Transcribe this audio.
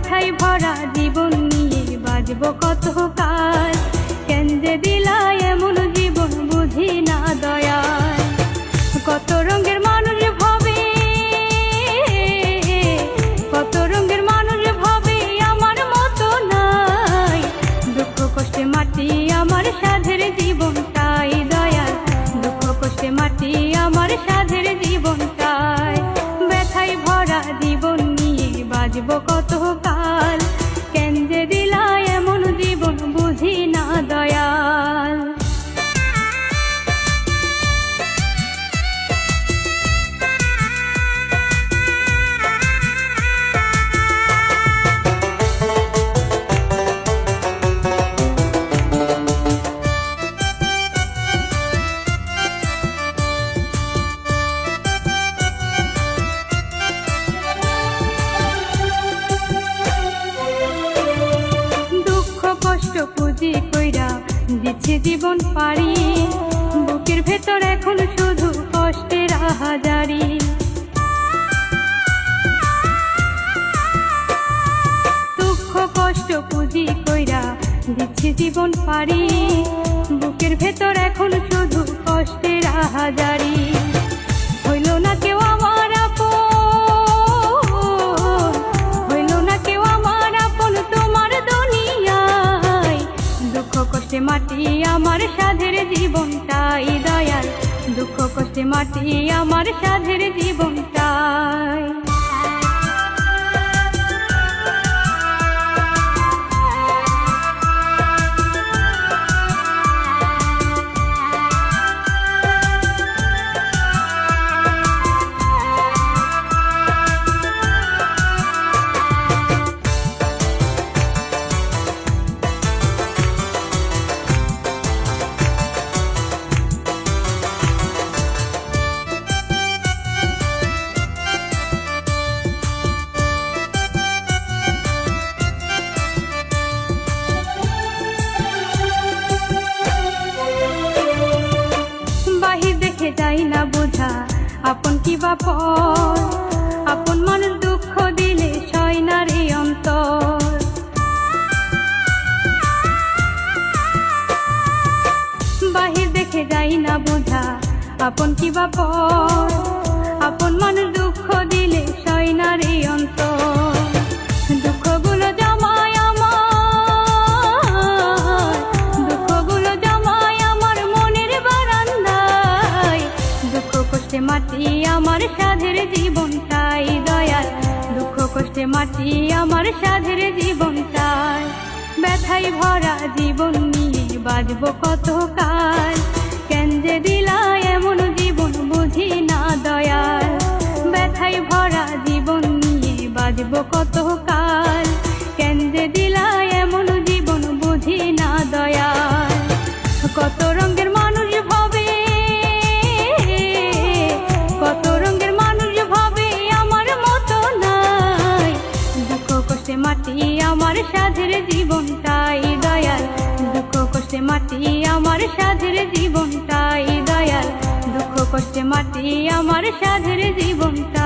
ব্যথায় ভরা জীবন নিয়ে বাজবো কত কাল। কেন যে দিলা এমন জীবন বুঝি না দয়াল। কত রঙের মানুষ ভাবে, কত রঙের মানুষ ভাবে আমার মতো নাই। দুঃখ কষ্টে মাটি আমার সাধের জীবনটাই দয়াল। দুঃখ কষ্টে মাটি আমার সাধের জীবনটাই। ব্যথায় ভরা জীবন নিয়ে বাজবো কত কাল। কেন যে দিলা এমন জীবন বুঝি না দয়াল। পুঁজি কইরা দিচ্ছে জীবন পারি, বুকের ভেতর এখন শুধু কষ্টের হাজারি। দুঃখ কষ্ট পুঁজি কইরা দিচ্ছে জীবন পারি, বুকের ভেতর এখন শুধু কষ্টের হাজারি। হইল না কেউ আমার আপন, হইল না কেউ আমার আপন তোমার দুনিয়ায়। দুঃখ কষ্টে মাটি আমার সাধের জীবনটাই দয়াল। দুঃখ কষ্টে মাটি আমার সাধের জীবনটাই। যাই না বোঝা আপন কি বা পর, আপন মানুষ দুঃখ দিলে সয় না রে অন্তর। বাহির দেখে যাই না বোঝা আপন কি বা পর, আপন মানুষ দুঃখ দিলে সয় না রে অন্তর। দুঃখগুলো জমায় আমার, দুঃখগুলো জমায় আমার মনের বারান্দায়। দুঃখ কষ্টে মাটি আমার সাধের জীবনটাই দয়াল। দুঃখ কষ্টে মাটি আমার সাধের জীবনটাই। ব্যথায় ভরা জীবন নিয়ে বাজবো কত কাল। কেন যে দিলা এমন জীবন বুঝি না দয়াল। ব্যথায় ভরা জীবন নিয়ে বাজবো কত কাল। কেন যে দিলা এমন জীবন বুঝি না দয়াল। কত রঙের মানুষ ভাবে, কত রঙের মানুষ ভাবে আমার মতো নাই। দুঃখ কষ্টে মাটি আমার সাধের জীবনটাই দয়াল। দুঃখ কষ্টে মাটি আমার সাধের জীবনটাই দয়াল। দুঃখ কষ্টে মাটি আমার সাধের জীবনটা।